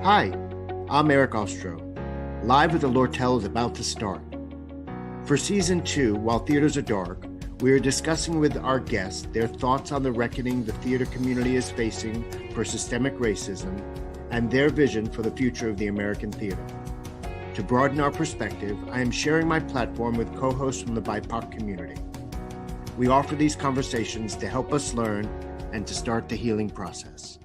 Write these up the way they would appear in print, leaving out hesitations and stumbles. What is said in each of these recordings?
Hi, I'm Eric Ostro. Live at the Lortel is about to start. For Season 2, While Theaters Are Dark, we are discussing with our guests their thoughts on the reckoning the theater community is facing for systemic racism and their vision for the future of the American theater. To broaden our perspective, I am sharing my platform with co-hosts from the BIPOC community. We offer these conversations to help us learn and to start the healing process.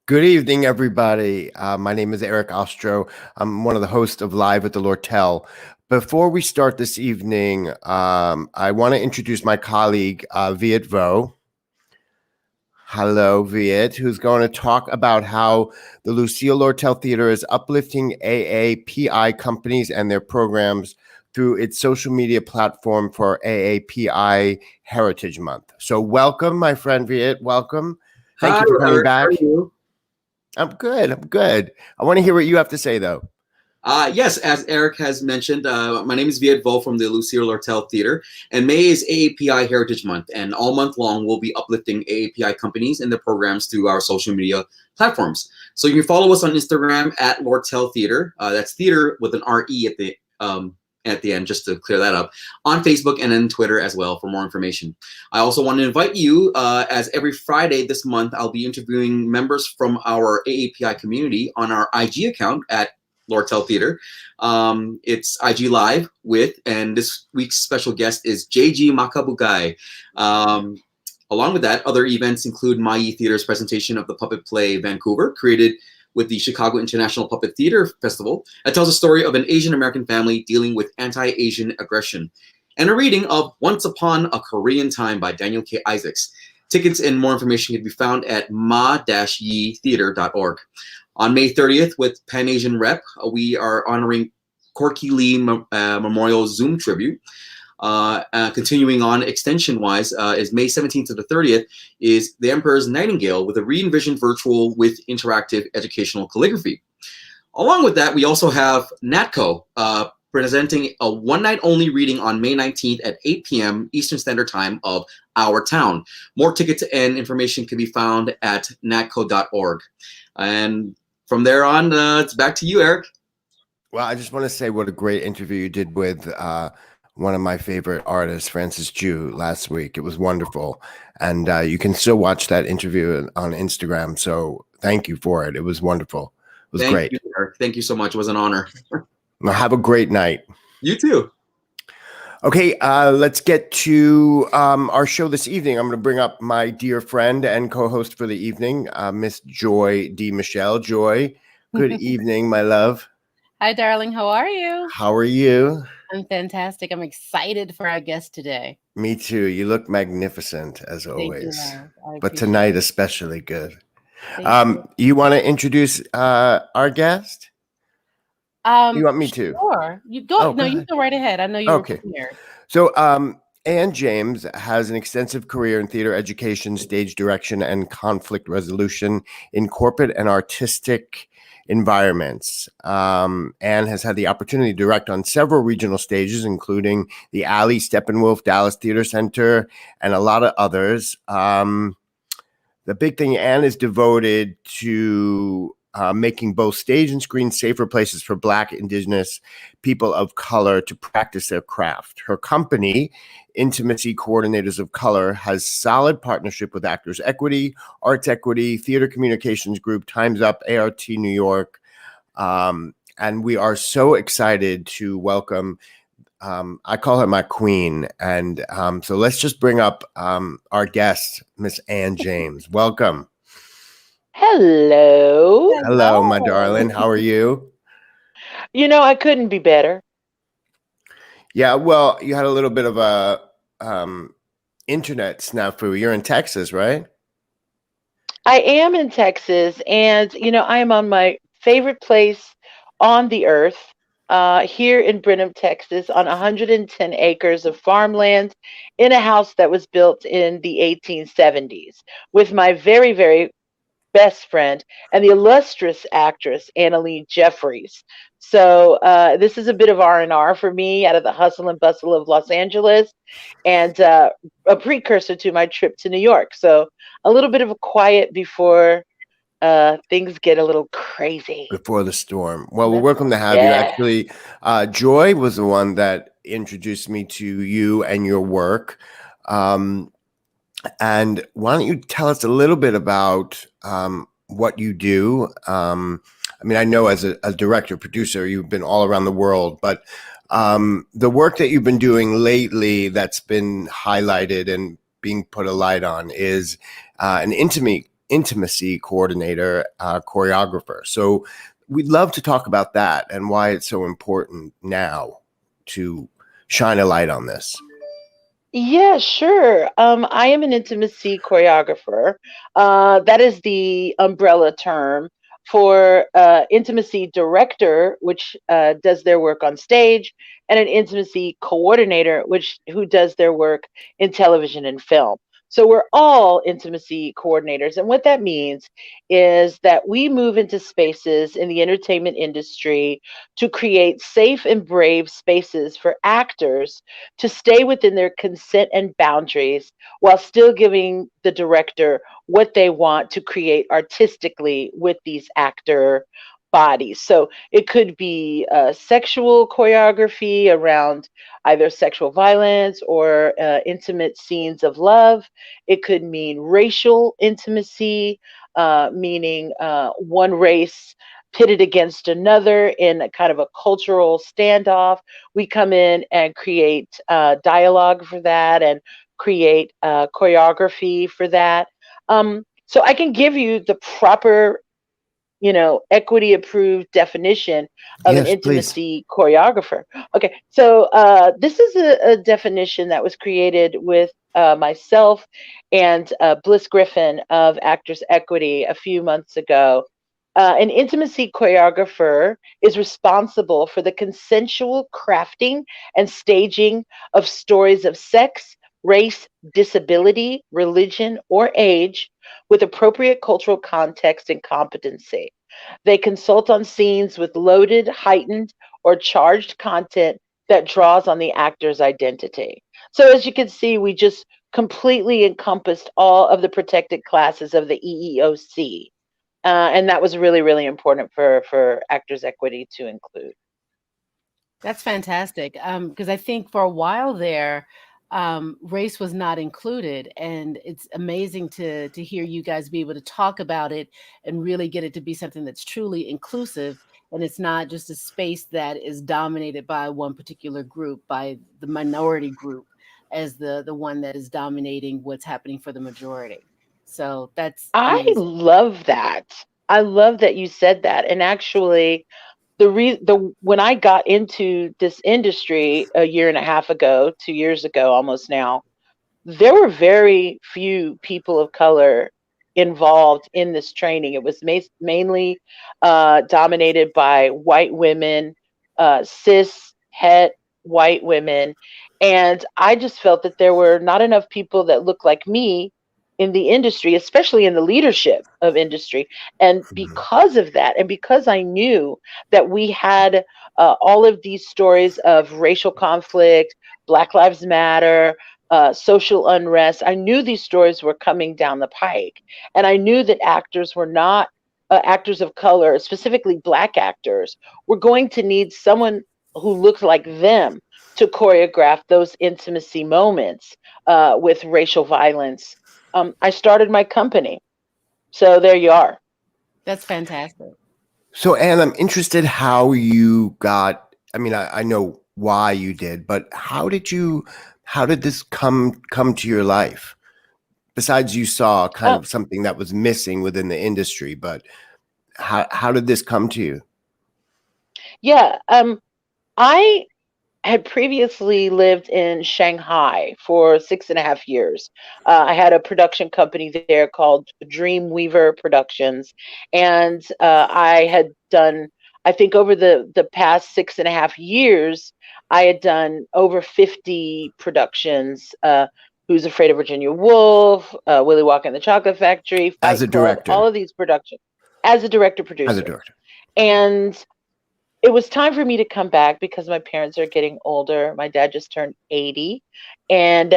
Good evening, everybody. My name is Eric Ostro. I'm one of the hosts of Live at the Lortel. Before we start this evening, I want to introduce my colleague, Viet Vo. Hello, Viet, who's going to talk about how the Lucille Lortel Theater is uplifting AAPI companies and their programs through its social media platform for AAPI Heritage Month. So welcome, my friend Viet. Welcome. Thank you for coming back. How are you? I'm good. I want to hear what you have to say, though. Yes, as Eric has mentioned, my name is Viet Vo from the Lucille Lortel Theater, and May is AAPI Heritage Month, and all month long we'll be uplifting AAPI companies and their programs through our social media platforms. So you can follow us on Instagram at Lortel Theater. That's theater with an R-E at the end, just to clear that up, on Facebook and then Twitter as well for more information. I also want to invite you, as every Friday this month, I'll be interviewing members from our AAPI community on our IG account at Lortel Theater. It's IG Live and this week's special guest is JG Makabukai. Along with that, other events include Mai Theater's presentation of the puppet play Vancouver, created with the Chicago International Puppet Theater Festival. That tells the story of an Asian American family dealing with anti-Asian aggression. And a reading of Once Upon a Korean Time by Daniel K. Isaacs. Tickets and more information can be found at ma-yetheater.org. On May 30th, with Pan Asian Rep, we are honoring Corky Lee Memorial Zoom Tribute. Continuing on extension-wise, is May 17th to the 30th is The Emperor's Nightingale with a re-envisioned virtual with interactive educational calligraphy. Along with that, we also have NATCO presenting a one-night-only reading on May 19th at 8 p.m. Eastern Standard Time of Our Town. More tickets and information can be found at natco.org. And from there on, it's back to you, Eric. Well, I just want to say what a great interview you did with one of my favorite artists, Francis Ju, last week. It was wonderful. And you can still watch that interview on Instagram. So thank you for it. It was wonderful. It was great. Thank you, Eric. Thank you so much. It was an honor. Well, have a great night. You too. Okay, let's get to our show this evening. I'm going to bring up my dear friend and co-host for the evening, Miss Joy D. Michelle. Joy, good evening, my love. Hi, darling. How are you? How are you? I'm fantastic. I'm excited for our guest today. Me too. You look magnificent as always. Thank you, but tonight especially good. You. You want to introduce our guest? You want me to? Sure. You go. Oh, no, go you ahead. go right ahead. I know you're prepared. So, Ann James has an extensive career in theater education, stage direction, and conflict resolution in corporate and artistic environments. Anne has had the opportunity to direct on several regional stages, including the Alley, Steppenwolf, Dallas Theater Center, and a lot of others. The big thing, Anne is devoted to making both stage and screen safer places for Black, Indigenous people of color to practice their craft. Her company, Intimacy Coordinators of Color, has solid partnership with Actors Equity, Arts Equity, Theater Communications Group, Time's Up, ART New York. And we are so excited to welcome, I call her my queen. And so let's just bring up our guest, Miss Ann James. Welcome. Hello, my darling. How are you? You know, I couldn't be better. Yeah, well, you had a little bit of a internet snafu. You're in Texas, right? I am in Texas, and you know, I am on my favorite place on the earth, here in Brenham, Texas, on 110 acres of farmland in a house that was built in the 1870s with my very, very best friend and the illustrious actress Annalee Jeffries. So this is a bit of R&R for me out of the hustle and bustle of Los Angeles, and a precursor to my trip to New York. So a little bit of a quiet before things get a little crazy. Before the storm. Well, we're That's welcome to have you. Yeah. Actually, Joy was the one that introduced me to you and your work. And why don't you tell us a little bit about what you do? I mean, I know as a director, producer, you've been all around the world, but the work that you've been doing lately that's been highlighted and being put a light on is an intimacy coordinator, choreographer. So we'd love to talk about that and why it's so important now to shine a light on this. Yeah, sure. I am an intimacy choreographer. That is the umbrella term for intimacy director, which does their work on stage, and an intimacy coordinator, who does their work in television and film. So we're all intimacy coordinators, and what that means is that we move into spaces in the entertainment industry to create safe and brave spaces for actors to stay within their consent and boundaries while still giving the director what they want to create artistically with these actor bodies. So it could be sexual choreography around either sexual violence or intimate scenes of love. It could mean racial intimacy, meaning one race pitted against another in a kind of a cultural standoff. We come in and create dialogue for that and create choreography for that. So I can give you the proper, equity approved definition of an Yes, please. intimacy choreographer. Okay, so this is a definition that was created with myself and Bliss Griffin of Actors Equity a few months ago. An intimacy choreographer is responsible for the consensual crafting and staging of stories of sex, race, disability, religion, or age with appropriate cultural context and competency. They consult on scenes with loaded, heightened, or charged content that draws on the actor's identity. So, as you can see, we just completely encompassed all of the protected classes of the EEOC. And that was really, really important for Actors Equity to include. That's fantastic. Because I think for a while there, race was not included, and it's amazing to hear you guys be able to talk about it and really get it to be something that's truly inclusive, and it's not just a space that is dominated by one particular group, by the minority group as the one that is dominating what's happening for the majority. So that's I amazing. love that. I love that you said that. And actually, when I got into this industry a year and a half ago, 2 years ago, almost now, there were very few people of color involved in this training. It was mainly dominated by white women, cis, het, white women. And I just felt that there were not enough people that looked like me in the industry, especially in the leadership of industry. And because of that, and because I knew that we had all of these stories of racial conflict, Black Lives Matter, social unrest. I knew these stories were coming down the pike, and I knew that actors were not actors of color, specifically Black actors, were going to need someone who looked like them to choreograph those intimacy moments with racial violence. I started my company, so there you are. That's fantastic. So, Anne, I'm interested how you got. I mean, I know why you did, but how did this come to your life? Besides, you saw kind of something that was missing within the industry, but how did this come to you? Yeah, I had previously lived in Shanghai for 6.5 years. I had a production company there called Dreamweaver Productions, and I had done, I think, over the past 6.5 years, I had done over 50 productions. Who's Afraid of Virginia Woolf, Willy Wonka and the Chocolate Factory, Fight As a Club, director. all of these productions as a director producer. As a director. And it was time for me to come back because my parents are getting older. My dad just turned 80. And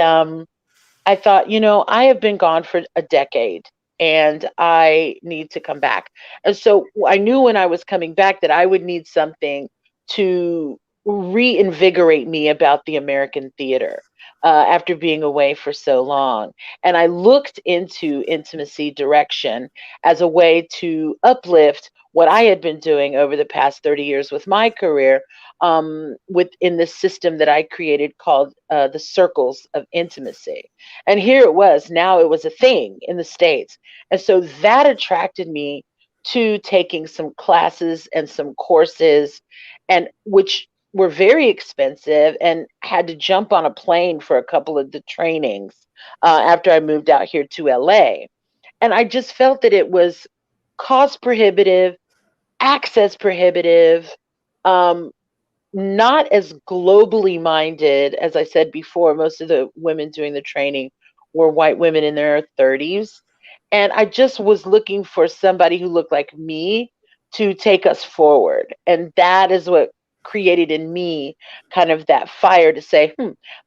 I thought, I have been gone for a decade. and I need to come back. And so I knew when I was coming back that I would need something to reinvigorate me about the American theater after being away for so long. And I looked into intimacy direction as a way to uplift what I had been doing over the past 30 years with my career, within this system that I created called the Circles of Intimacy. And here it was, now it was a thing in the States. And so that attracted me to taking some classes and some courses, and which were very expensive, and had to jump on a plane for a couple of the trainings after I moved out here to LA. And I just felt that it was cost prohibitive, access prohibitive, um, not as globally minded. As I said before, most of the women doing the training were white women in their 30s. And I just was looking for somebody who looked like me to take us forward. And that is what created in me kind of that fire to say,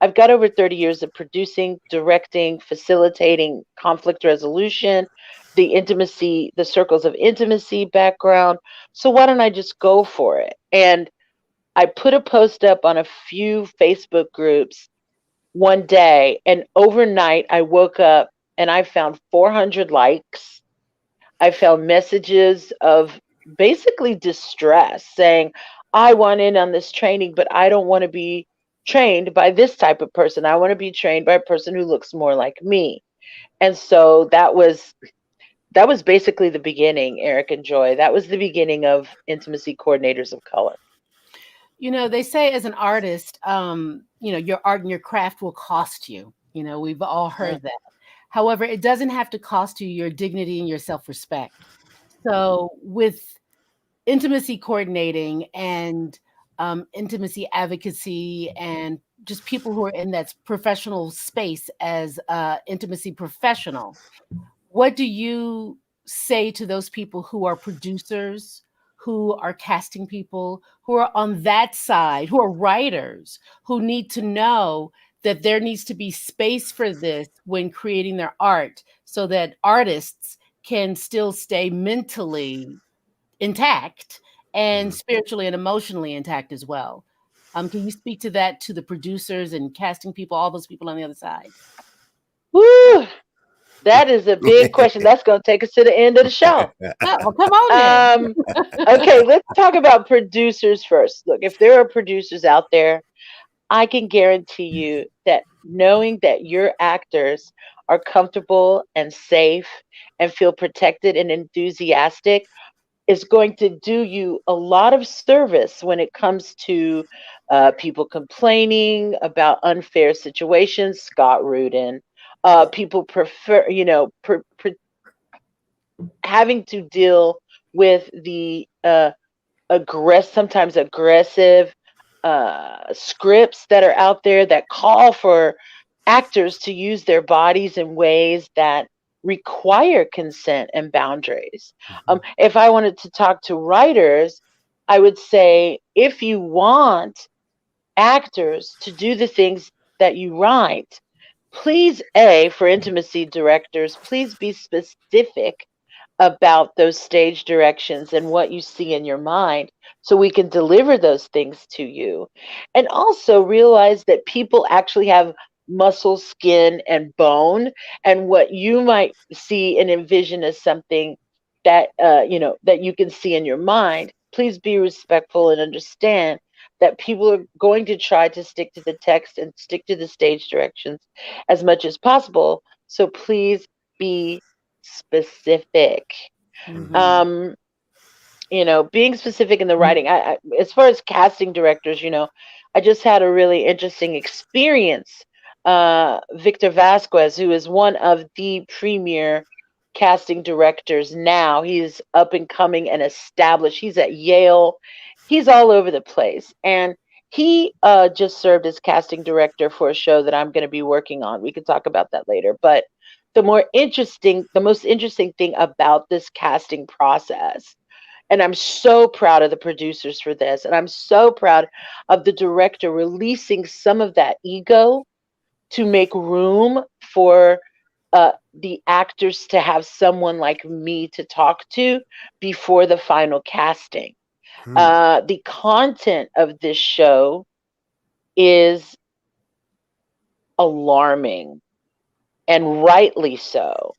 I've got over 30 years of producing, directing, facilitating conflict resolution, the intimacy, the circles of intimacy background. So why don't I just go for it? And I put a post up on a few Facebook groups one day, and overnight I woke up and I found 400 likes. I found messages of basically distress saying, I want in on this training, but I don't want to be trained by this type of person. I want to be trained by a person who looks more like me. And so that was basically the beginning, Eric and Joy. That was the beginning of Intimacy Coordinators of Color. They say as an artist, your art and your craft will cost you. We've all heard that. However, it doesn't have to cost you your dignity and your self-respect. So with intimacy coordinating and intimacy advocacy, and just people who are in that professional space as intimacy professional, what do you say to those people who are producers, who are casting people, who are on that side, who are writers, who need to know that there needs to be space for this when creating their art, so that artists can still stay mentally intact and spiritually and emotionally intact as well? Can you speak to that, to the producers and casting people, all those people on the other side? Woo! That is a big question. That's going to take us to the end of the show. Oh, come on Okay, let's talk about producers first. Look, if there are producers out there, I can guarantee you that knowing that your actors are comfortable and safe and feel protected and enthusiastic is going to do you a lot of service when it comes to people complaining about unfair situations. Scott Rudin. People prefer, having to deal with the sometimes aggressive scripts that are out there that call for actors to use their bodies in ways that require consent and boundaries. If I wanted to talk to writers, I would say, if you want actors to do the things that you write, please, for intimacy directors, please be specific about those stage directions and what you see in your mind, so we can deliver those things to you. And also realize that people actually have muscle, skin, and bone, and what you might see and envision as something that that you can see in your mind. Please be respectful and understand that people are going to try to stick to the text and stick to the stage directions as much as possible. So please be specific. Being specific in the writing. As far as casting directors, I just had a really interesting experience. Victor Vasquez, who is one of the premier casting directors now, he's up and coming and established. He's at Yale. He's all over the place. And he just served as casting director for a show that I'm going to be working on. We can talk about that later. But the most interesting thing about this casting process, and I'm so proud of the producers for this, and I'm so proud of the director releasing some of that ego to make room for the actors to have someone like me to talk to before the final casting. The content of this show is alarming, and rightly so.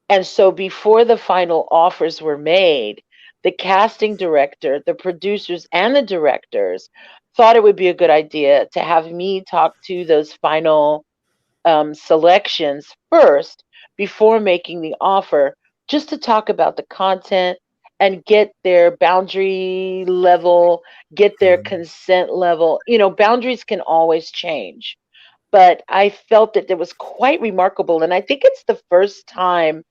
And so before the final offers were made, the casting director, the producers, and the directors thought it would be a good idea to have me talk to those final selections first before making the offer, just to talk about the content and get their boundary level, get their consent level. You know, boundaries can always change, but I felt that it was quite remarkable. And I think it's the first time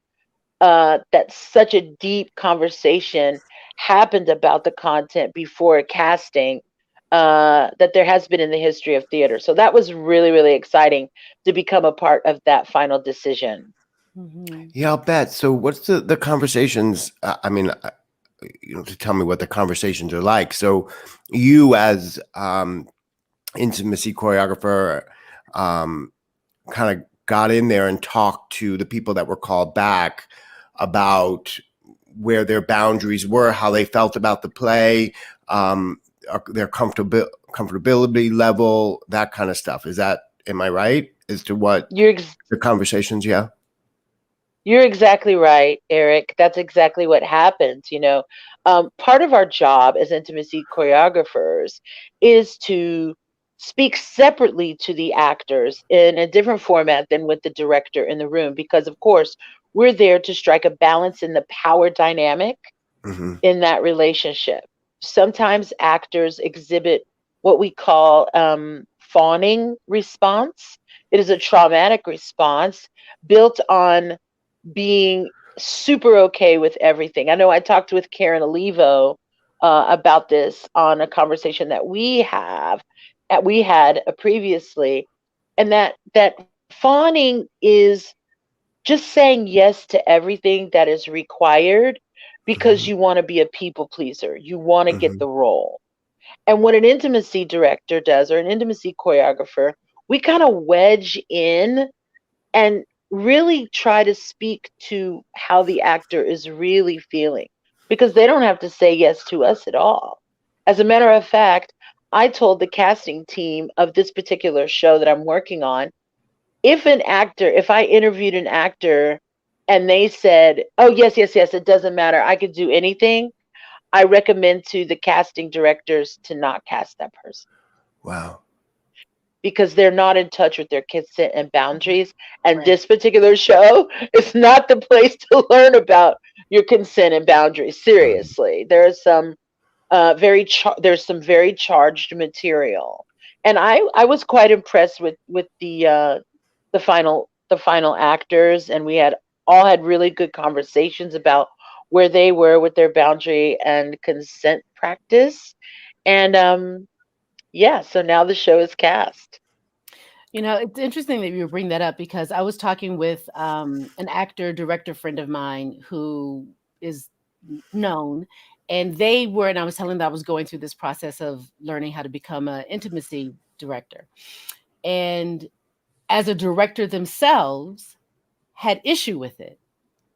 that such a deep conversation happened about the content before a casting that there has been in the history of theater. So that was really, really exciting to become a part of that final decision. Yeah, I'll bet. So what's the conversations? I mean, to tell me what the conversations are like. So you as intimacy choreographer kind of got in there and talked to the people that were called back about where their boundaries were, how they felt about the play, their comfortability level, that kind of stuff. Am I right as to what the conversations? Yeah. You're exactly right, Eric. That's exactly what happens. You know, part of our job as intimacy choreographers is to speak separately to the actors in a different format than with the director in the room, because, of course, we're there to strike a balance in the power dynamic in that relationship. Sometimes actors exhibit what we call fawning response. It is a traumatic response built on being super okay with everything. I know I talked with Karen Olivo about this on a conversation that we had previously, and that fawning is just saying yes to everything that is required because you want to be a people pleaser. You want to get the role. And what an intimacy director does, or an intimacy choreographer, we kind of wedge in and really try to speak to how the actor is really feeling, because they don't have to say yes to us at all. As a matter of fact, I told the casting team of this particular show that I'm working on, if I interviewed an actor and they said, oh, yes, yes, yes, it doesn't matter, I could do anything, I recommend to the casting directors to not cast that person. Wow. Because they're not in touch with their consent and boundaries. And this particular show is not the place to learn about your consent and boundaries. Seriously, there's some there's some very charged material, and I was quite impressed with the final actors, and we had all had really good conversations about where they were with their boundary and consent practice, and yeah, so now the show is cast. You know, it's interesting that you bring that up, because I was talking with an actor director friend of mine who is known, and I was telling them that I was going through this process of learning how to become an intimacy director. And as a director themselves, had issue with it,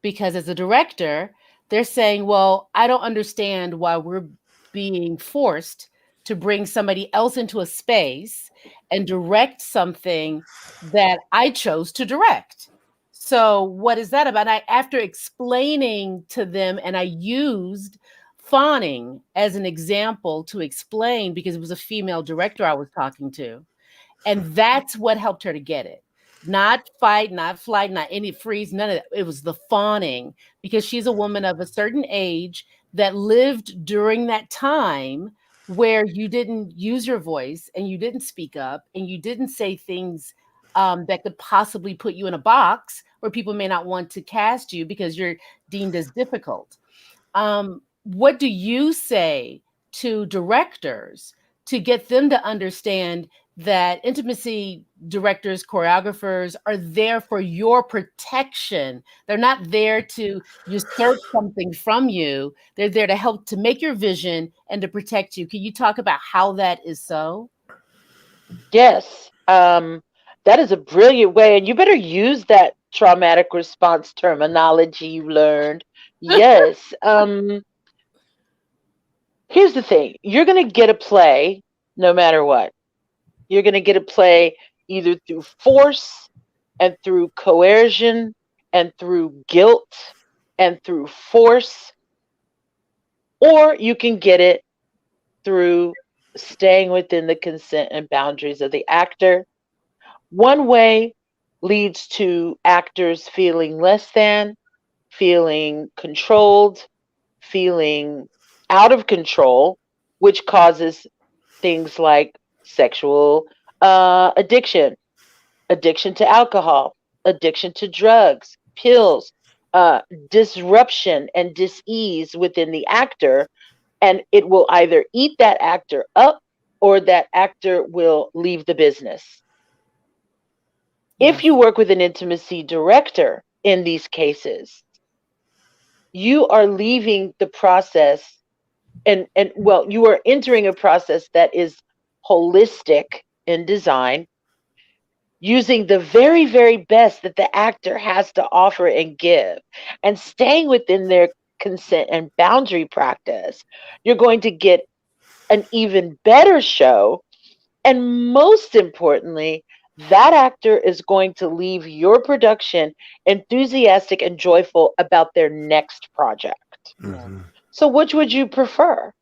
because as a director, they're saying, well, I don't understand why we're being forced to bring somebody else into a space and direct something that I chose to direct. So what is that about? After explaining to them, and I used fawning as an example to explain, because it was a female director I was talking to. And that's what helped her to get it. Not fight, not flight, not any freeze, none of that. It was the fawning, because she's a woman of a certain age that lived during that time where you didn't use your voice and you didn't speak up and you didn't say things that could possibly put you in a box where people may not want to cast you because you're deemed as difficult. What do you say to directors to get them to understand that intimacy directors, choreographers are there for your protection? They're not there to usurp something from you. They're there to help to make your vision and to protect you. Can you talk about how that is so? Yes. That is a brilliant way, and you better use that traumatic response terminology you learned. Yes. Here's the thing. You're going to get a play no matter what. You're going to get a play either through force and through coercion and through guilt and through force, or you can get it through staying within the consent and boundaries of the actor. One way leads to actors feeling less than, feeling controlled, feeling out of control, which causes things like sexual addiction, addiction to alcohol, addiction to drugs, pills, uh, disruption and dis-ease within the actor, and it will either eat that actor up or that actor will leave the business. If you work with an intimacy director in these cases, you are leaving the process and well, you are entering a process that is holistic in design, using the very, very best that the actor has to offer and give, and staying within their consent and boundary practice. You're going to get an even better show. And most importantly, that actor is going to leave your production enthusiastic and joyful about their next project. Yeah. So, which would you prefer?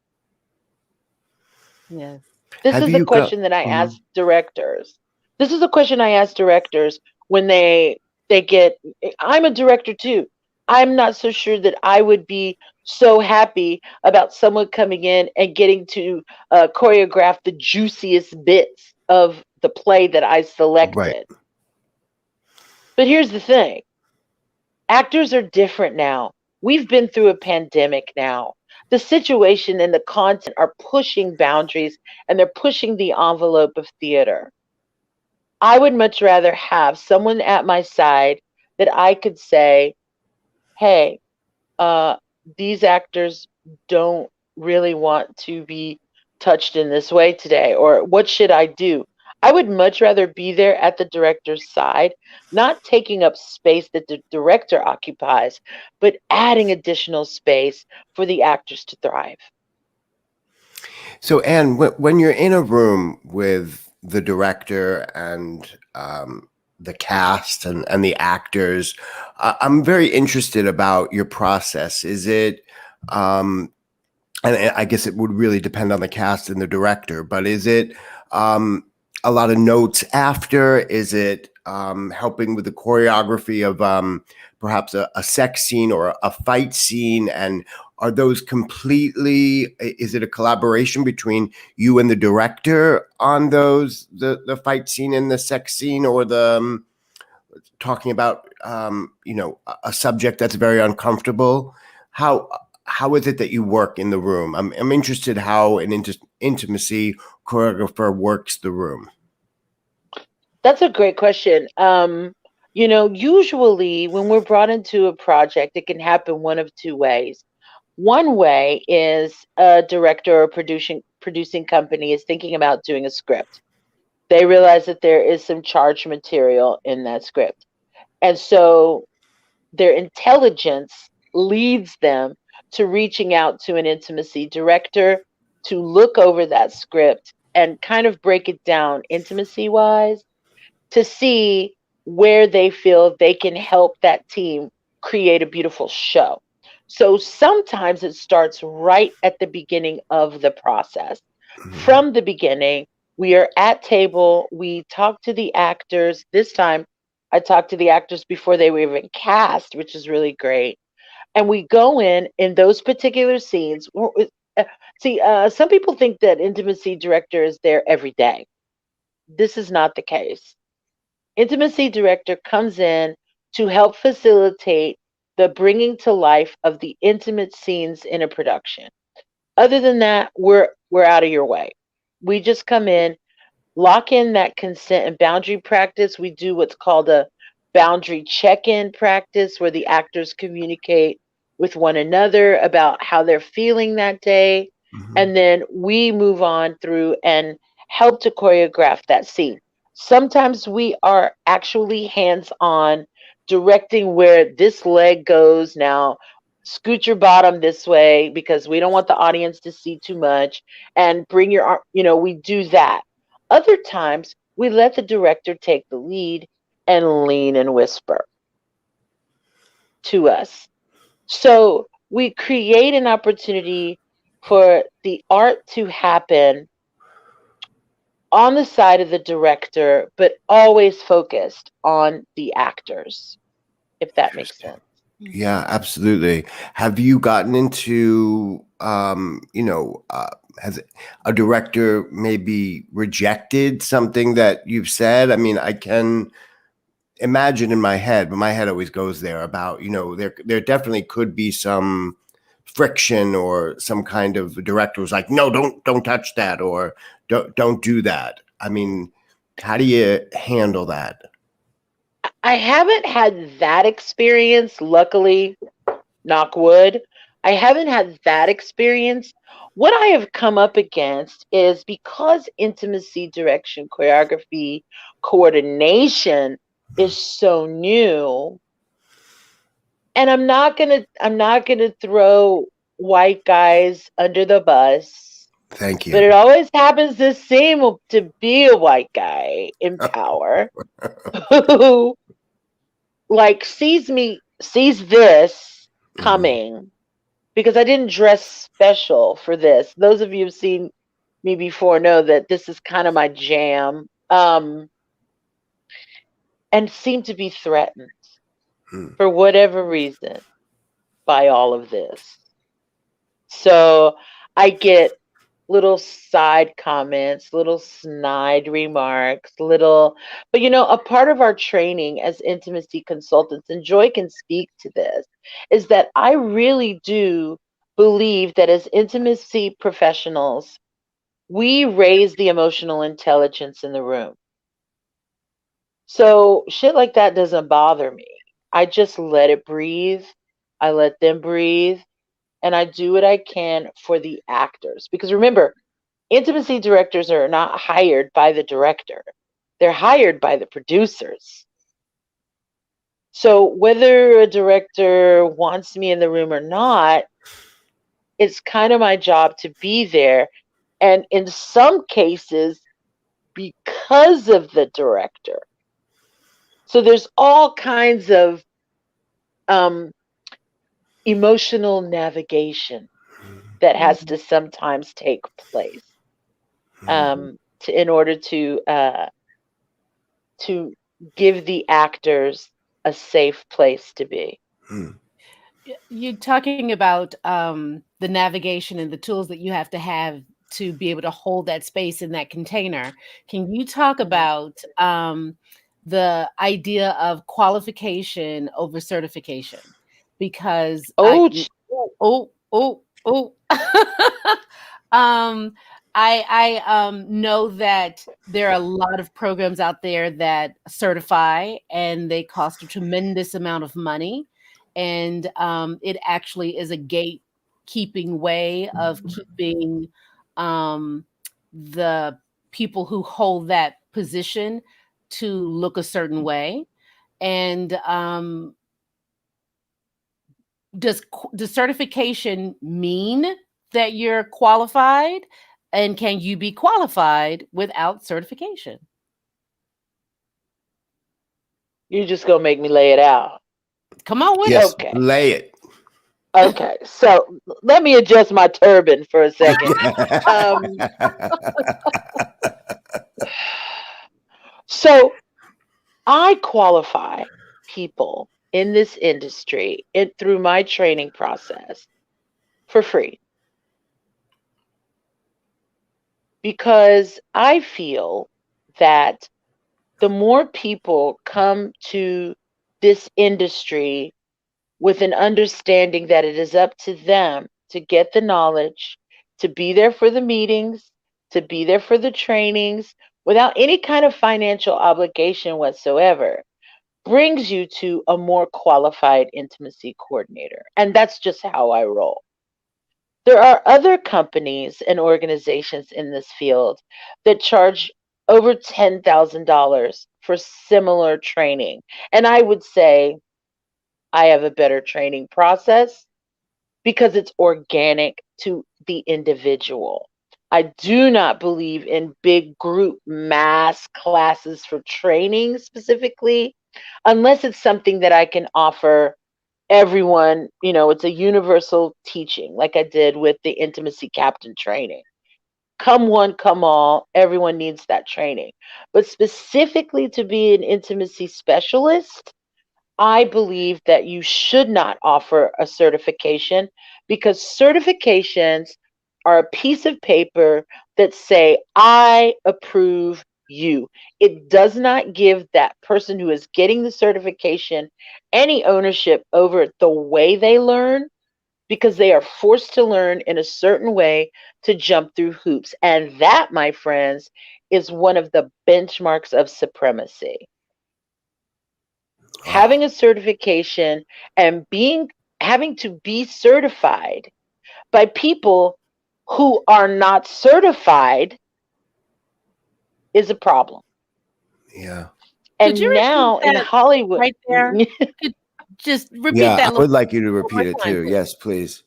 Yes. This Have is the you got? question that I ask directors. This is a question I ask directors when they get. I'm a director too. I'm not so sure that I would be so happy about someone coming in and getting to choreograph the juiciest bits of the play that I Right. selected. But here's the thing: actors are different now. We've been through a pandemic now. The situation and the content are pushing boundaries and they're pushing the envelope of theater. I would much rather have someone at my side that I could say, hey, uh, these actors don't really want to be touched in this way today, or what should I do? I would much rather be there at the director's side, not taking up space that the director occupies, but adding additional space for the actors to thrive. So, Anne, when you're in a room with the director and the cast and the actors, I'm very interested about your process. Is it, and I guess it would really depend on the cast and the director, but is it a lot of notes after? Is it helping with the choreography of perhaps a sex scene or a fight scene? And are those completely, is it a collaboration between you and the director on those, the fight scene and the sex scene, or the talking about, a subject that's very uncomfortable? How is it that you work in the room? I'm interested how an intimacy choreographer works the room. That's a great question. Usually when we're brought into a project, it can happen one of two ways. One way is a director or producing company is thinking about doing a script. They realize that there is some charged material in that script. And so their intelligence leads them to reaching out to an intimacy director to look over that script and kind of break it down intimacy wise to see where they feel they can help that team create a beautiful show. So sometimes it starts right at the beginning of the process. Mhm. From the beginning, we are at table, we talk to the actors. This time, I talked to the actors before they were even cast, which is really great. And we go in those particular scenes. Some people think that intimacy director is there every day. This is not the case. Intimacy director comes in to help facilitate the bringing to life of the intimate scenes in a production. Other than that, we're out of your way. We just come in, lock in that consent and boundary practice. We do what's called a boundary check-in practice where the actors communicate with one another about how they're feeling that day. Mhm. And then we move on through and help to choreograph that scene. Sometimes we are actually hands-on, directing where this leg goes now. Scoot your bottom this way because we don't want the audience to see too much, and bring your arm, we do that. Other times we let the director take the lead and lean and whisper to us. So we create an opportunity for the art to happen on the side of the director, but always focused on the actors, if that makes sense. Yeah, absolutely. Have you gotten into, has a director maybe rejected something that you've said? I mean, I can imagine in my head, but my head always goes there about, there definitely could be some friction or some kind of director was like, no, don't touch that, or don't do that. I mean, how do you handle that? I haven't had that experience, luckily, knock wood. I haven't had that experience. What I have come up against is, because intimacy, direction, choreography, coordination is so new, and I'm not gonna throw white guys under the bus, Thank but you. it always happens to seem to be a white guy in power who like sees this coming, because I didn't dress special for this. Those of you who've seen me before know that this is kind of my jam. And seem to be threatened for whatever reason by all of this. So I get little side comments, little snide remarks, but a part of our training as intimacy consultants, and Joy can speak to this, is that I really do believe that as intimacy professionals, we raise the emotional intelligence in the room. So shit like that doesn't bother me. I just let it breathe. I let them breathe. And I do what I can for the actors. Because remember, intimacy directors are not hired by the director, they're hired by the producers. So whether a director wants me in the room or not, it's kind of my job to be there. And in some cases, because of the director. So there's all kinds of emotional navigation that has to sometimes take place in order to give the actors a safe place to be. You're talking about the navigation and the tools that you have to be able to hold that space in that container. Can you talk about the idea of qualification over certification? Because Oh, I know that there are a lot of programs out there that certify, and they cost a tremendous amount of money. And it actually is a gatekeeping way of keeping the people who hold that position to look a certain way. And does certification mean that you're qualified? And can you be qualified without certification? you're just gonna make me lay it out. Come on with Yes, it. Okay. lay it. Okay. So let me adjust my turban for a second. So I qualify people in this industry through my training process for free, because I feel that the more people come to this industry with an understanding that it is up to them to get the knowledge, to be there for the meetings, to be there for the trainings without any kind of financial obligation whatsoever, brings you to a more qualified intimacy coordinator. And that's just how I roll. There are other companies and organizations in this field that charge over $10,000 for similar training. And I would say I have a better training process because it's organic to the individual. I do not believe in big group mass classes for training specifically, unless it's something that I can offer everyone. It's a universal teaching, like I did with the intimacy captain training. Come one, come all, everyone needs that training. But specifically to be an intimacy specialist, I believe that you should not offer a certification, because certifications are a piece of paper that say, I approve you. It does not give that person who is getting the certification any ownership over the way they learn, because they are forced to learn in a certain way to jump through hoops. And that, my friends, is one of the benchmarks of supremacy. Having a certification and having to be certified by people who are not certified is a problem. Yeah. Could you And repeat now in that Hollywood, right there? Could just repeat Yeah, that I little would like you to one repeat more it time, too. please. Yes, please.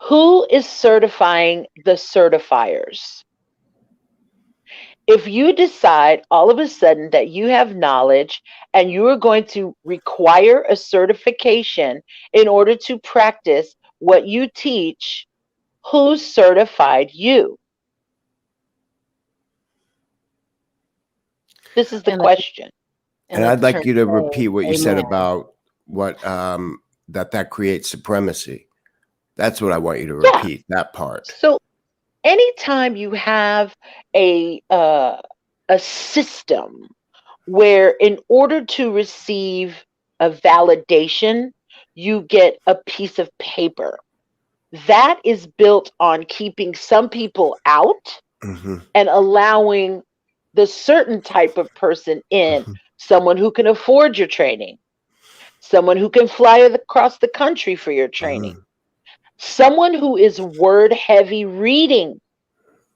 who is certifying the certifiers? If you decide all of a sudden that you have knowledge and you are going to require a certification in order to practice what you teach, who certified you? This is the And let question. And let I'd the like church you to say, repeat what you said Amen. about what that creates supremacy. That's what I want you to Yeah. repeat, that part. So anytime you have a system where in order to receive a validation, you get a piece of paper that is built on keeping some people out Hmm. and allowing the certain type of person in, someone who can afford your training, someone who can fly across the country for your training, someone who is word heavy reading.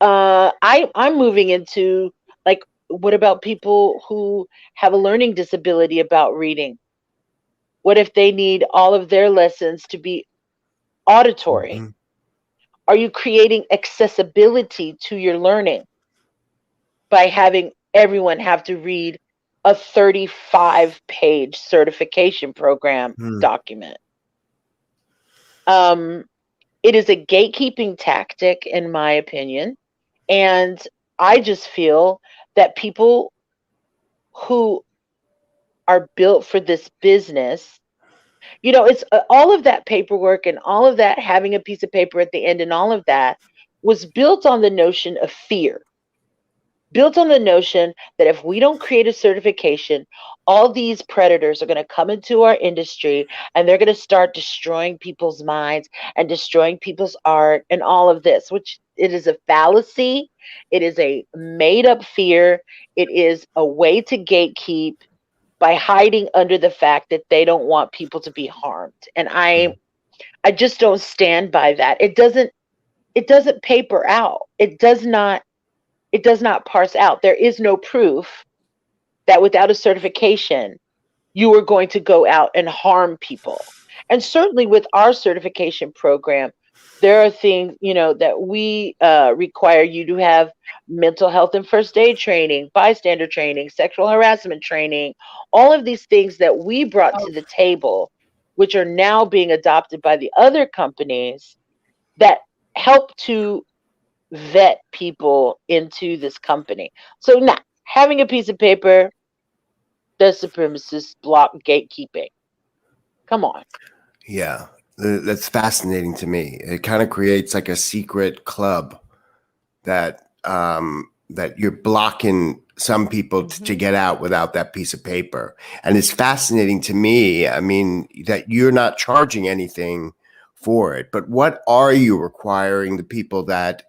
I'm moving into, like, what about people who have a learning disability about reading? What if they need all of their lessons to be auditory? Hmm. Are you creating accessibility to your learning by having everyone have to read a 35-page certification program document? It is a gatekeeping tactic, in my opinion. And I just feel that people who are built for this business, it's all of that paperwork and all of that, having a piece of paper at the end and all of that was built on the notion of fear, built on the notion that if we don't create a certification, all these predators are going to come into our industry and they're going to start destroying people's minds and destroying people's art and all of this, which it is a fallacy. It is a made up fear. It is a way to gatekeep by hiding under the fact that they don't want people to be harmed. And I just don't stand by that. It doesn't paper out. It does not parse out. There is no proof that without a certification, you are going to go out and harm people. And certainly with our certification program, there are things, that we require you to have: mental health and first aid training, bystander training, sexual harassment training, all of these things that we brought to the table, which are now being adopted by the other companies that help to vet people into this company. So now, having a piece of paper, the supremacists block gatekeeping. Come on. Yeah, that's fascinating to me. It kind of creates like a secret club that that you're blocking some people to get out without that piece of paper. And it's fascinating to me, I mean, that you're not charging anything for it, but what are you requiring the people that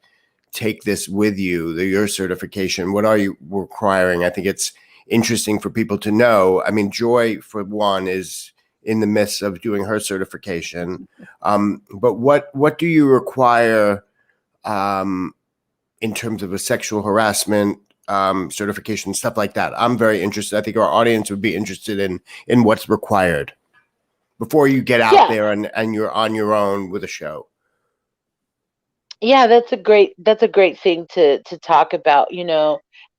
take this with you, your certification? What are you requiring? I think it's interesting for people to know. I mean, Joy, for one, is in the midst of doing her certification. But what do you require in terms of a sexual harassment certification, stuff like that. I'm very interested. I think our audience would be interested in what's required before you get out there and you're on your own with a show. Yeah, that's a great thing to talk about.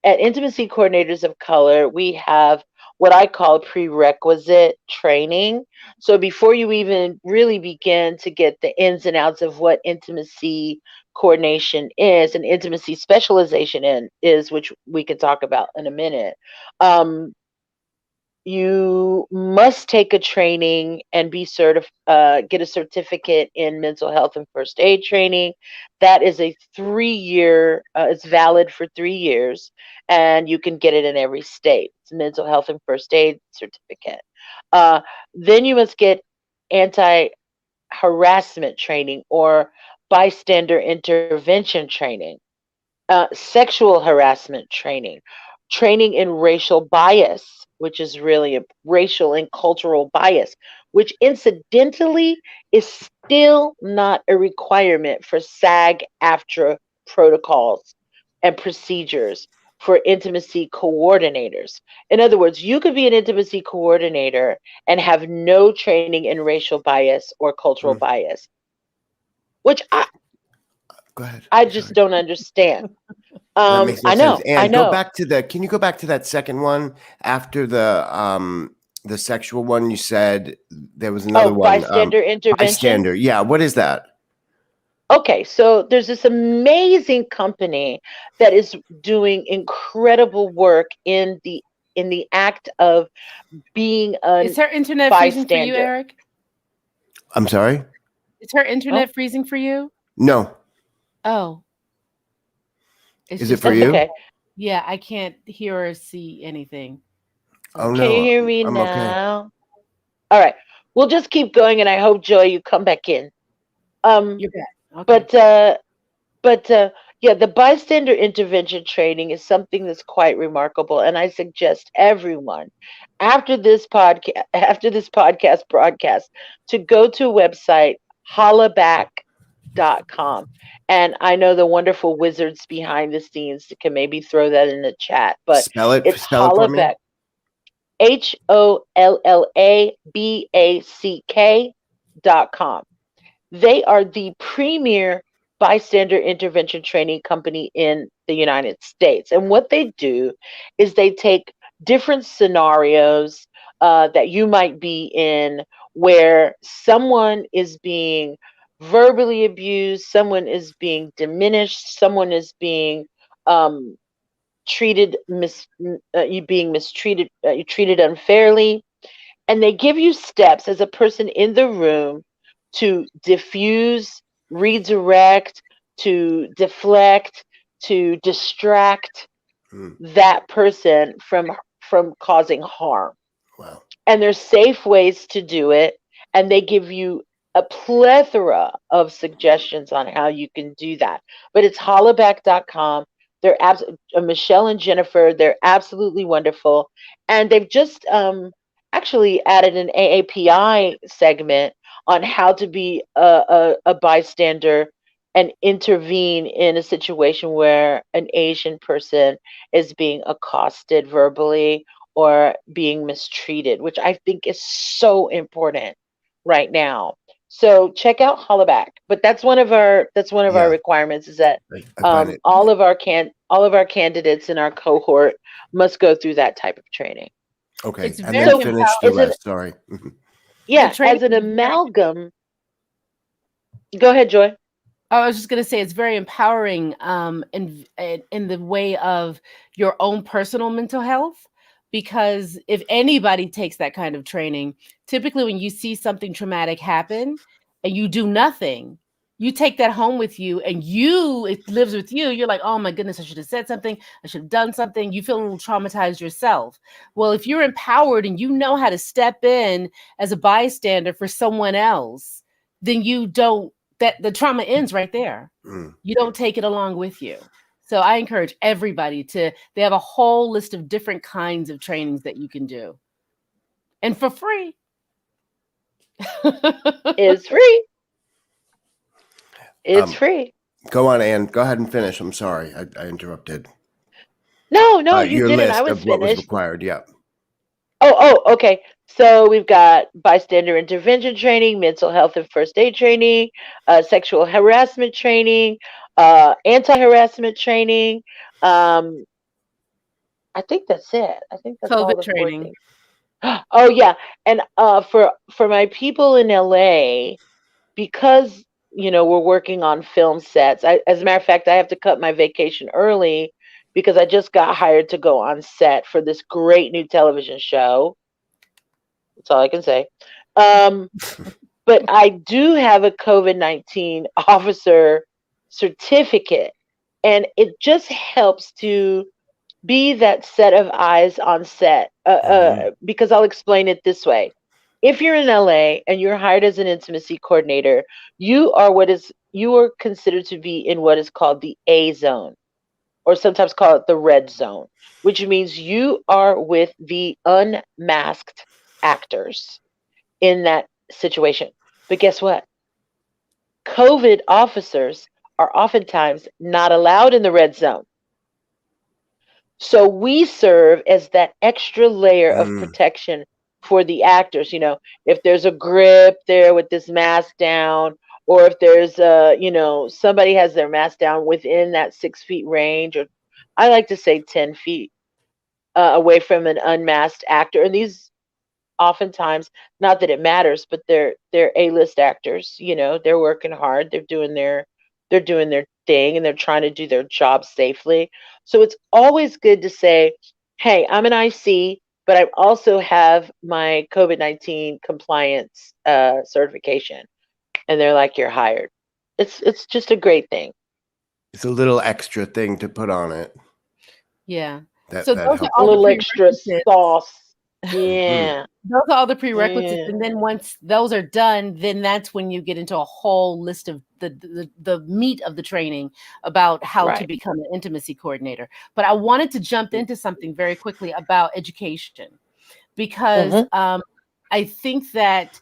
At Intimacy Coordinators of Color, we have what I call prerequisite training. So before you even really begin to get the ins and outs of what intimacy coordination is and intimacy specialization is, which we can talk about in a minute, you must take a training and be get a certificate in mental health and first aid training. That is a 3-year, it's valid for 3 years, and you can get it in every state. It's a mental health and first aid certificate. Then you must get anti-harassment training or bystander intervention training, sexual harassment training, training in racial bias, which is really a racial and cultural bias, which incidentally is still not a requirement for SAG-AFTRA protocols and procedures for intimacy coordinators. In other words, you could be an intimacy coordinator and have no training in racial bias or cultural bias, which Go ahead. I just don't understand. That makes no sense. And I know. Can you go back to that second one after the sexual one? You said there was another one. Bystander intervention. Bystander. Yeah. What is that? Okay, so there's this amazing company that is doing incredible work in the act of being a Is her internet bystander. freezing for you, Eric? I'm sorry? Is her internet freezing for you? No. Oh. Is it for you? Okay. Yeah, I can't hear or see anything. Oh, no. Can you hear me I'm now? okay. All right. We'll just keep going, and I hope, Joy, you come back in. You're back. Okay. Yeah, the bystander intervention training is something that's quite remarkable, and I suggest everyone after this podcast broadcast to go to a website, hollaback.com. And I know the wonderful wizards behind the scenes that can maybe throw that in the chat, but it's Hollaback. HOLLABACK.com. They are the premier bystander intervention training company in the United States. And what they do is they take different scenarios that you might be in where someone is being verbally abused, someone is being diminished, someone is being treated treated unfairly, and they give you steps as a person in the room to diffuse, redirect, to deflect, to distract that person from causing harm. Wow. And there's safe ways to do it, and they give you a plethora of suggestions on how you can do that. But it's hollaback.com. They're Michelle and Jennifer. They're absolutely wonderful, and they've just actually added an AAPI segment on how to be a bystander and intervene in a situation where an Asian person is being accosted verbally or being mistreated, which I think is so important right now. So check out Hollaback. But that's one of our requirements is that all of our candidates in our cohort must go through that type of training. Okay. It's and very then finish the rest. Sorry. Yeah, as an amalgam. Go ahead, Joy. I was just going to say it's very empowering in the way of your own personal mental health, because if anybody takes that kind of training, typically when you see something traumatic happen and you do nothing, you take that home with you and it lives with you. You're like, oh my goodness, I should have said something. I should have done something. You feel a little traumatized yourself. Well, if you're empowered and you know how to step in as a bystander for someone else, then the trauma ends right there. You don't take it along with you. So I encourage everybody they have a whole list of different kinds of trainings that you can do. And for free. It's free. It's free. Go on, Ann. Go ahead and finish. I'm sorry. I interrupted. No, you Your didn't. I list was of what was finished. required. Yeah. Okay. So we've got bystander intervention training, mental health and first aid training, sexual harassment training, anti-harassment training. Um, I think that's it. I think that's all COVID the four training. things. Oh yeah, and for my people in LA, because we're working on film sets. As a matter of fact, I have to cut my vacation early because I just got hired to go on set for this great new television show. That's all I can say. Um, but I do have a COVID-19 officer certificate, and it just helps to be that set of eyes on set. Because I'll explain it this way. If you're in LA and you're hired as an intimacy coordinator, you are considered to be in what is called the A zone, or sometimes call it the red zone, which means you are with the unmasked actors in that situation. But guess what? COVID officers are oftentimes not allowed in the red zone. So we serve as that extra layer of protection for the actors. If there's a grip there with this mask down, or if there's somebody has their mask down within that 6 feet range, or I like to say 10 feet away from an unmasked actor. And these oftentimes, not that it matters, but they're A-list actors. They're working hard. They're doing their thing, and they're trying to do their job safely. So it's always good to say, "Hey, I'm an IC, but I also have my COVID-19 compliance certification." And they're like, "You're hired." It's just a great thing. It's a little extra thing to put on it. Yeah. That So that those are helps. A all the little extra prerequisites. sauce. Yeah. Those are all the prerequisites, Yeah. and then once those are done, then that's when you get into a whole list of the meat of the training about how to Right. become an intimacy coordinator. But I wanted to jump into something very quickly about education, because Mm-hmm. I think that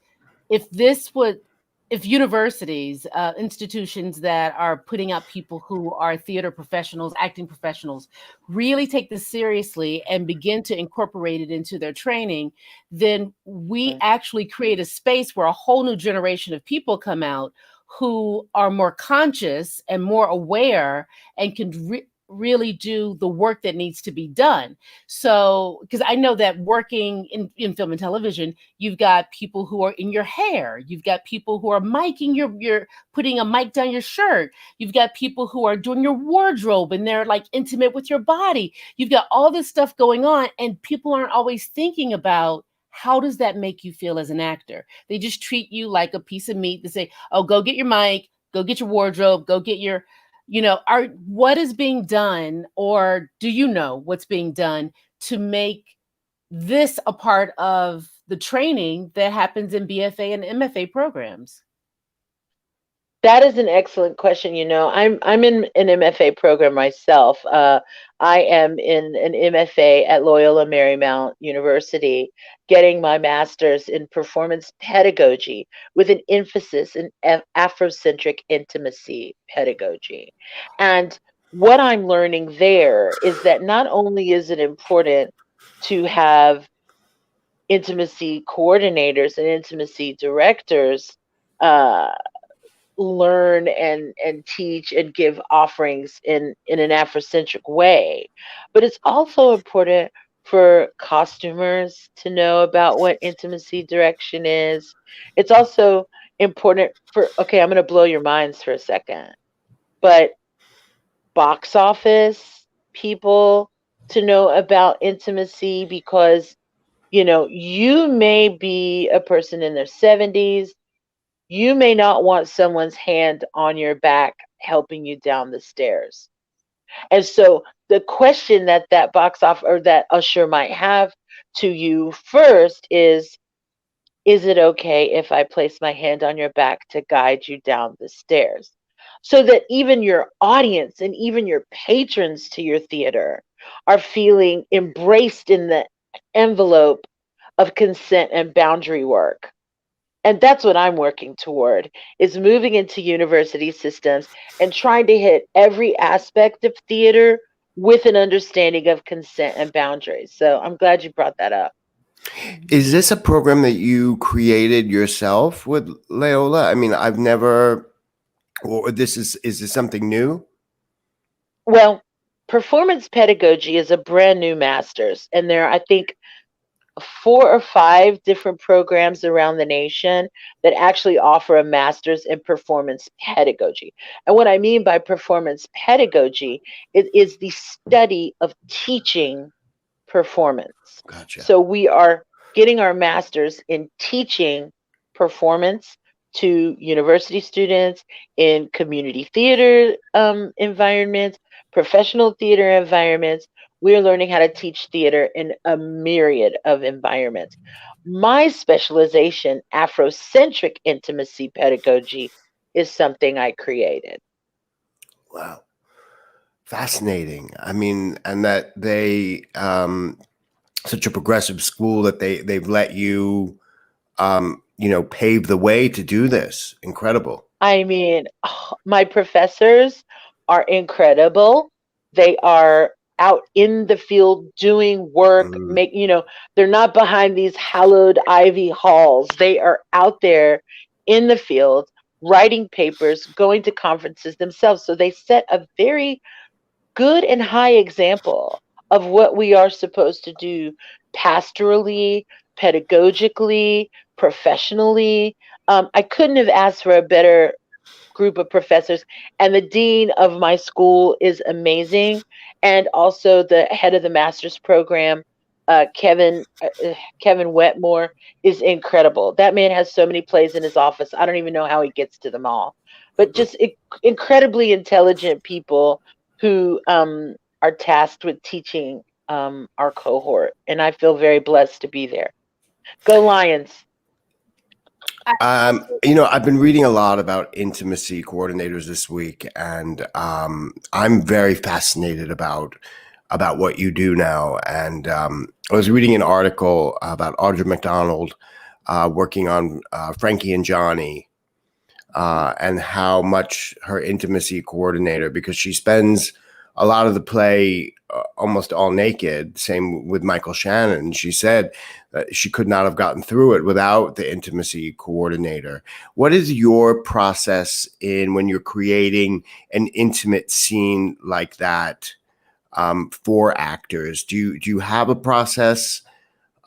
if universities, institutions that are putting up people who are theater professionals, acting professionals, really take this seriously and begin to incorporate it into their training, then we actually create a space where a whole new generation of people come out who are more conscious and more aware and can really do the work that needs to be done. So, because I know that working in film and television, you've got people who are in your hair, you've got people who are miking you're putting a mic down your shirt, you've got people who are doing your wardrobe and they're like intimate with your body. You've got all this stuff going on, and people aren't always thinking about how does that make you feel as an actor. They just treat you like a piece of meat. They say, "Oh, go get your mic, go get your wardrobe, go get your," what is being done, or do you know what's being done to make this a part of the training that happens in BFA and MFA programs? That is an excellent question. I'm in an MFA program myself. I am in an MFA at Loyola Marymount University, getting my master's in performance pedagogy with an emphasis in Afrocentric intimacy pedagogy. And what I'm learning there is that not only is it important to have intimacy coordinators and intimacy directors uh, learn and teach and give offerings in an Afrocentric way, but it's also important for costumers to know about what intimacy direction is. It's also important for, okay, I'm going to blow your minds for a second, but box office people to know about intimacy, because you may be a person in their 70s. You may not want someone's hand on your back helping you down the stairs. And so the question that box off or that usher might have to you first is it okay if I place my hand on your back to guide you down the stairs? So that even your audience and even your patrons to your theater are feeling embraced in the envelope of consent and boundary work. And that's what I'm working toward, is moving into university systems and trying to hit every aspect of theater with an understanding of consent and boundaries. So I'm glad you brought that up. Is this a program that you created yourself with Leola? I mean, I've never, or is this something new? Well, performance pedagogy is a brand new master's, and there are, I think, 4 or 5 different programs around the nation that actually offer a master's in performance pedagogy. And what I mean by performance pedagogy, it is the study of teaching performance. Gotcha. So we are getting our master's in teaching performance to university students in community theater environments, professional theater environments. We're learning how to teach theater in a myriad of environments. My specialization, Afrocentric intimacy pedagogy, is something I created. Wow. Fascinating. I mean, and that they, such a progressive school that they've let you, pave the way to do this. Incredible. I mean, my professors are incredible. They are out in the field doing work, Mhm. they're not behind these hallowed ivy halls. They are out there in the field writing papers, going to conferences themselves. So they set a very good and high example of what we are supposed to do pastorally, pedagogically, professionally. I couldn't have asked for a better group of professors, and the dean of my school is amazing, and also the head of the master's program, Kevin Wetmore, is incredible. That man has so many plays in his office. I don't even know how he gets to them all, but just incredibly intelligent people who are tasked with teaching our cohort, and I feel very blessed to be there. Go Lions. I've been reading a lot about intimacy coordinators this week, and I'm very fascinated about what you do now. And I was reading an article about Audra McDonald working on Frankie and Johnny, and how much her intimacy coordinator, because she spends a lot of the play almost all naked. Same with Michael Shannon. She said that she could not have gotten through it without the intimacy coordinator. What is your process in when you're creating an intimate scene like that for actors? Do you have a process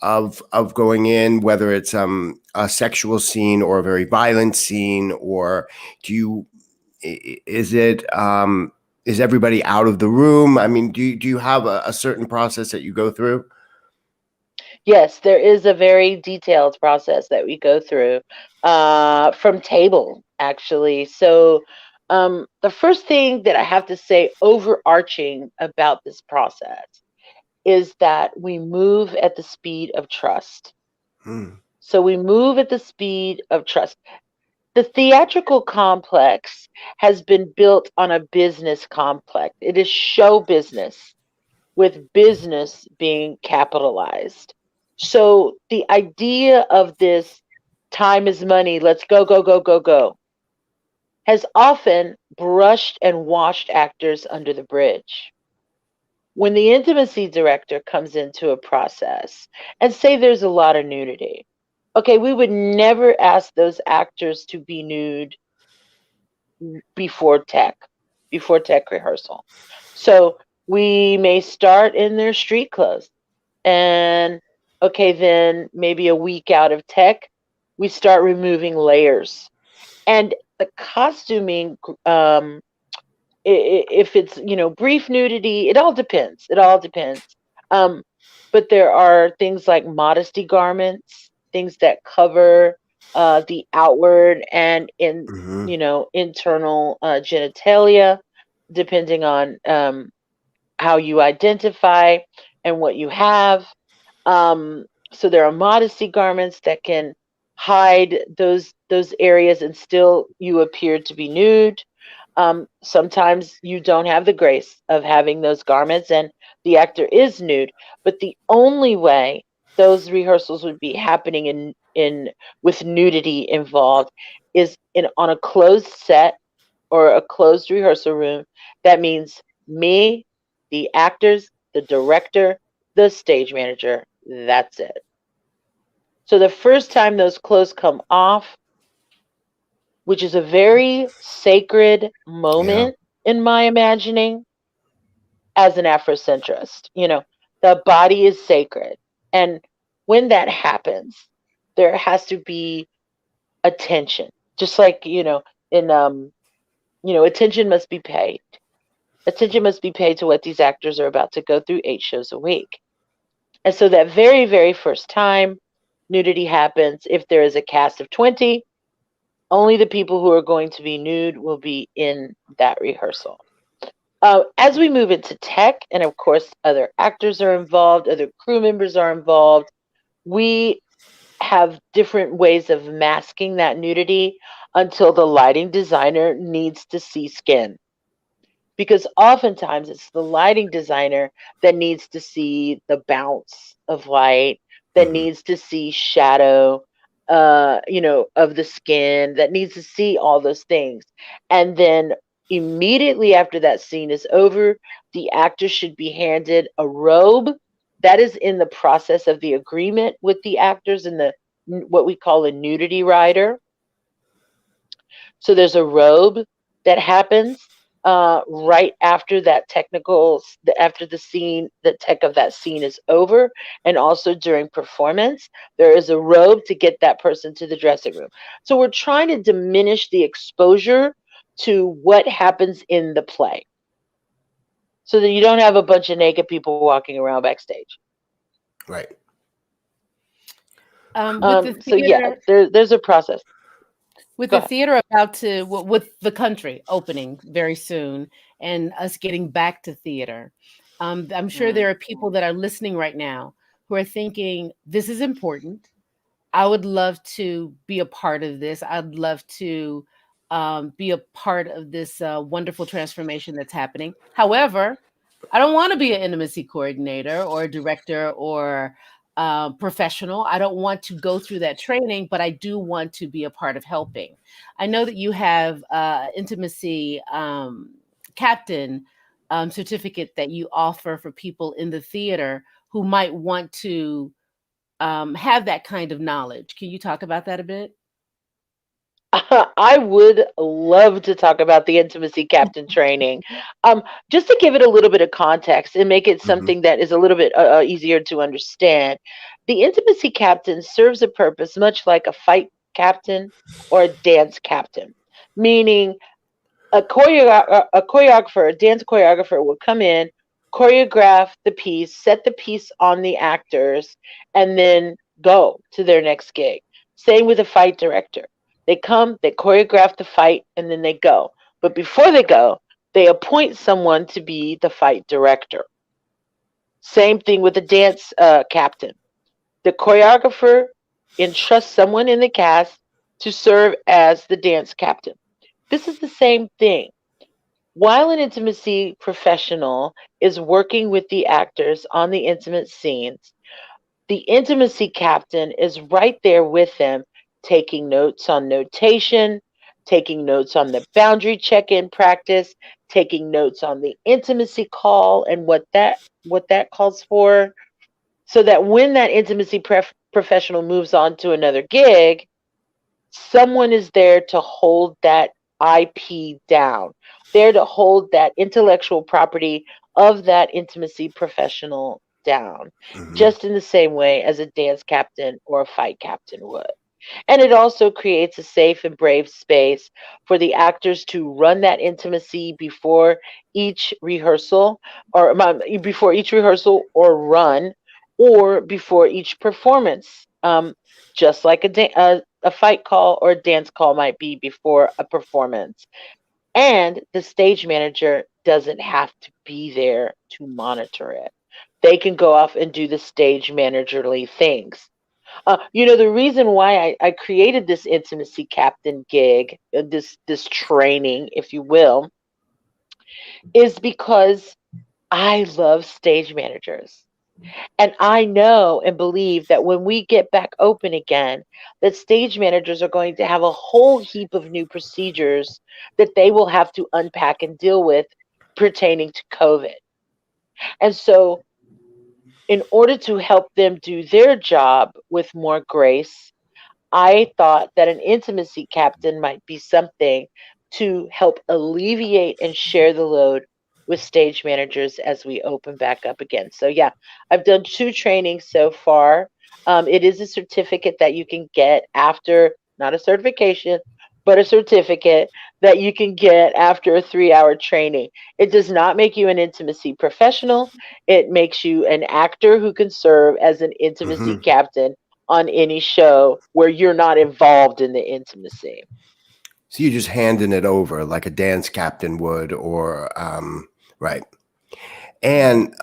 of going in, whether it's a sexual scene or a very violent scene, or is it is everybody out of the room? I mean, do you have a certain process that you go through? Yes, there is a very detailed process that we go through from table, actually. So, the first thing that I have to say, overarching about this process, is that we move at the speed of trust. Hmm. So, we move at the speed of trust. The theatrical complex has been built on a business complex, it is show business with business being capitalized. So the idea of this time is money, let's go, go, go, go, go, has often brushed and washed actors under the bridge. When the intimacy director comes into a process and say there's a lot of nudity, okay, we would never ask those actors to be nude before tech, before tech rehearsal. So we may start in their street clothes. And okay, then maybe a week out of tech, we start removing layers. And the costuming, if it's brief nudity, it all depends. It all depends. Um, but there are things like modesty garments, things that cover the outward and Hmm. internal genitalia, depending on how you identify and what you have. So there are modesty garments that can hide those areas and still you appear to be nude. Sometimes you don't have the grace of having those garments and the actor is nude. But the only way those rehearsals would be happening in with nudity involved is in on a closed set or a closed rehearsal room. That means me the actors, the director, the stage manager. That's it. So the first time those clothes come off, which is a very sacred moment in my imagining as an Afrocentrist, the body is sacred. And when that happens, there has to be attention. Just like, attention must be paid. Attention must be paid to what these actors are about to go through 8 shows a week. And so that very, very first time nudity happens, if there is a cast of 20, only the people who are going to be nude will be in that rehearsal. As we move into tech, and of course, other actors are involved, other crew members are involved, we have different ways of masking that nudity until the lighting designer needs to see skin. Because oftentimes it's the lighting designer that needs to see the bounce of light, that needs to see shadow, of the skin, that needs to see all those things. And then immediately after that scene is over, the actor should be handed a robe. That is in the process of the agreement with the actors in the what we call a nudity rider. So there's a robe that happens right after that after the scene, the tech of that scene is over, and also during performance, there is a robe to get that person to the dressing room. So we're trying to diminish the exposure to what happens in the play, so that you don't have a bunch of naked people walking around backstage. Right. With the So yeah, theater, there's a process. with Go the ahead. theater about to, with the country opening very soon and us getting back to theater, I'm sure there are people that are listening right now who are thinking, this is important. I would love to be a part of this. I'd love to be a part of this wonderful transformation that's happening. However, I don't want to be an intimacy coordinator or a director or professional. I don't want to go through that training, but I do want to be a part of helping. I know that you have intimacy captain certificate that you offer for people in the theater who might want to have that kind of knowledge. Can you talk about that a bit? I would love to talk about the intimacy captain training. Just to give it a little bit of context and make it something that is a little bit easier to understand. The intimacy captain serves a purpose much like a fight captain or a dance captain, meaning a choreographer, a dance choreographer will come in, choreograph the piece, set the piece on the actors, and then go to their next gig. Same with a fight director. They come, they choreograph the fight, and then they go. But before they go, they appoint someone to be the fight director. Same thing with the dance captain. The choreographer entrusts someone in the cast to serve as the dance captain. This is the same thing. While an intimacy professional is working with the actors on the intimate scenes, the intimacy captain is right there with them, taking notes on notation, taking notes on the boundary check-in practice, taking notes on the intimacy call and what that calls for, so that when that intimacy professional moves on to another gig, someone is there to hold that IP down, there to hold that intellectual property of that intimacy professional down, just in the same way as a dance captain or a fight captain would. And it also creates a safe and brave space for the actors to run that intimacy before each rehearsal, or before each rehearsal or run, or before each performance. Just like a fight call or a dance call might be before a performance. And the stage manager doesn't have to be there to monitor it. They can go off and do the stage managerly things. The reason why I created this intimacy captain gig, this training, if you will, is because I love stage managers. And I know and believe that when we get back open again, that stage managers are going to have a whole heap of new procedures that they will have to unpack and deal with pertaining to COVID. And so, in order to help them do their job with more grace, I thought that an intimacy captain might be something to help alleviate and share the load with stage managers as we open back up again. So, yeah, I've done 2 trainings so far. It is a certificate that you can get after, not a certification, but a certificate that you can get after a 3-hour training. It does not make you an intimacy professional. It makes you an actor who can serve as an intimacy Mhm. captain on any show where you're not involved in the intimacy. So you're just handing it over like a dance captain would, or right. And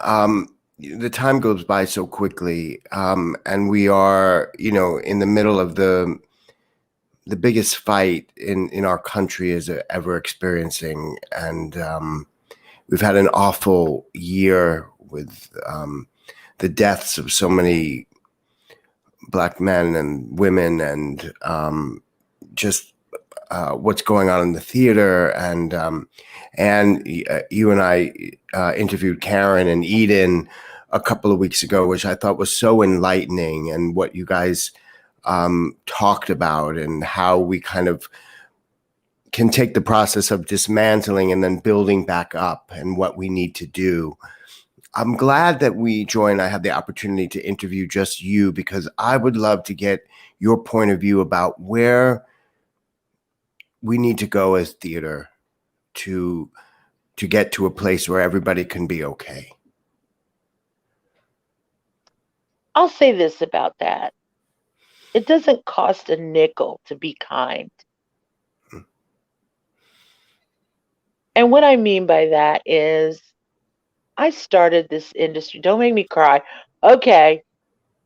the time goes by so quickly, and we are, in the middle of the biggest fight in our country is ever experiencing, and we've had an awful year with the deaths of so many Black men and women, and just what's going on in the theater, and you and I interviewed Karen and Eden a couple of weeks ago, which I thought was so enlightening, and what you guys talked about, and how we kind of can take the process of dismantling and then building back up, and what we need to do. I'm glad that Joy and I had the opportunity to interview just you, because I would love to get your point of view about where we need to go as theater to get to a place where everybody can be okay. I'll say this about that. It doesn't cost a nickel to be kind. And what I mean by that is, I started this industry. Don't make me cry. Okay,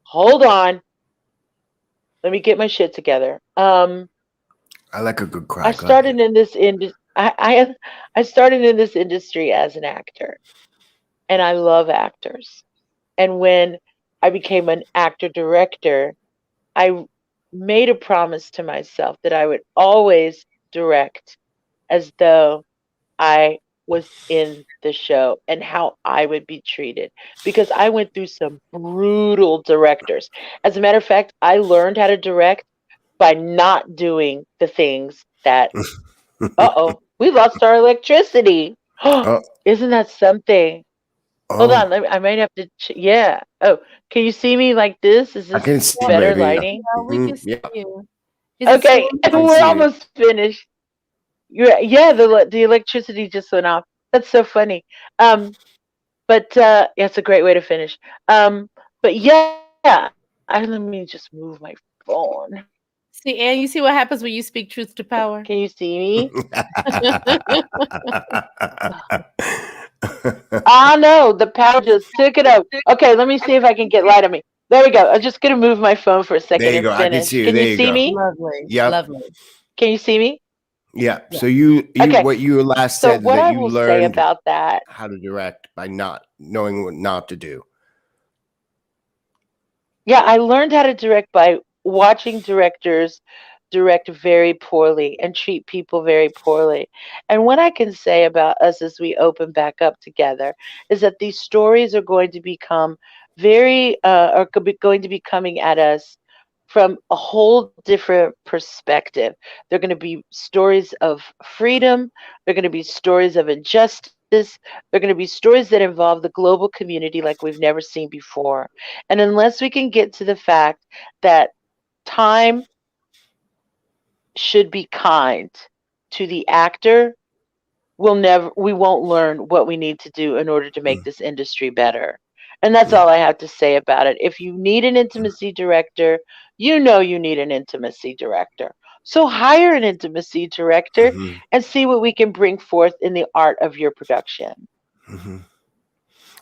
hold on. Let me get my shit together. I like a good cry. I started in this industry. I started in this industry as an actor, and I love actors. And when I became an actor director, I made a promise to myself that I would always direct as though I was in the show and how I would be treated, because I went through some brutal directors. As a matter of fact, I learned how to direct by not doing the things that, uh-oh, we lost our electricity. Oh, Isn't that something? Hold oh, on, I might have to, yeah. Oh, can you see me like this? Is I this can see, better baby. lighting? Yeah, we can see Yeah, you. Is it Okay, still I can we're see you. almost finished. Yeah, the electricity just went off. That's so funny. But yeah, it's a great way to finish. But yeah, let me just move my phone. see, and you see what happens when you speak truth to power? Can you see me? Ah, no, the power just took it over. Okay, let me see if I can get light on me. There we go. I'm just gonna move my phone for a There second you and go. I can finish. see you. Can There you you see go. me? Lovely, Yep. lovely. Can you see me? Yeah. Yeah. So you Okay. what you last So said is what that I you will say learned about that, how to direct by not knowing what not to do. yeah, I learned how to direct by watching directors direct very poorly and treat people very poorly. And what I can say about us as we open back up together is that these stories are going to become going to be coming at us from a whole different perspective. They're going to be stories of freedom, they're going to be stories of injustice, they're going to be stories that involve the global community like we've never seen before. And unless we can get to the fact that time should be kind to the actor, we won't learn what we need to do in order to make Mm, this industry better. And that's mm, all I have to say about it. If you need an mm, intimacy director, you know you need an intimacy director. So hire an intimacy director mhm, and see what we can bring forth in the art of your production. mhm.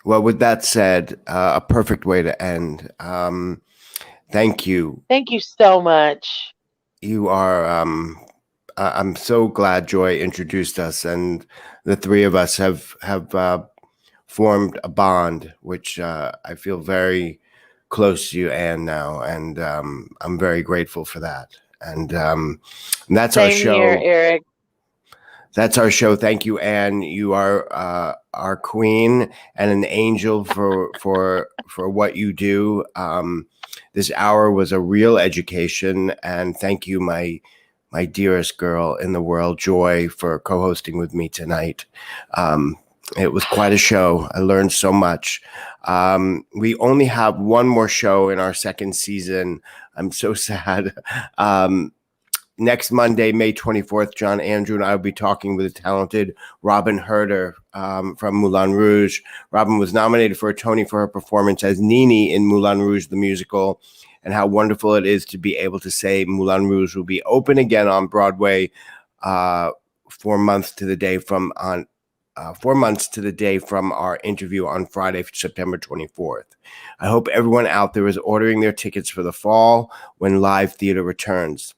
Well, with that said, a perfect way to end. Thank you. Thank you so much. You are. I'm so glad Joy introduced us, and the three of us have formed a bond, which I feel very close to you, Anne, now, and I'm very grateful for that. And that's our Same here, show. Eric. That's our show. Thank you, Anne. You are our queen and an angel for what you do. This hour was a real education, and thank you, my dearest girl in the world, Joy, for co-hosting with me tonight. It was quite a show. I learned so much. We only have one more show in our second season. I'm so sad. Next Monday, May 24th, John Andrew and I will be talking with the talented Robin Herder from Moulin Rouge. Robin was nominated for a Tony for her performance as Nini in Moulin Rouge, the musical, and how wonderful it is to be able to say Moulin Rouge will be open again on Broadway 4 months to the day from 4 months to the day from our interview on Friday, September 24th. I hope everyone out there is ordering their tickets for the fall when live theater returns.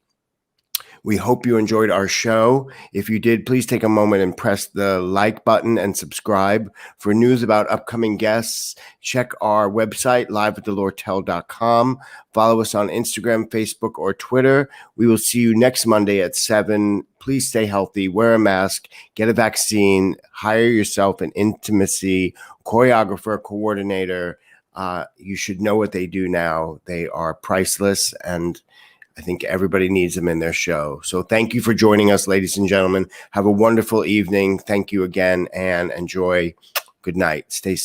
We hope you enjoyed our show. If you did, please take a moment and press the like button and subscribe. For news about upcoming guests, check our website, liveathelortel.com. Follow us on Instagram, Facebook, or Twitter. We will see you next Monday at 7. Please stay healthy, wear a mask, get a vaccine, hire yourself an intimacy choreographer, coordinator. You should know what they do now. They are priceless, and I think everybody needs them in their show. So thank you for joining us, ladies and gentlemen. Have a wonderful evening. Thank you again, and enjoy. Good night. Stay safe.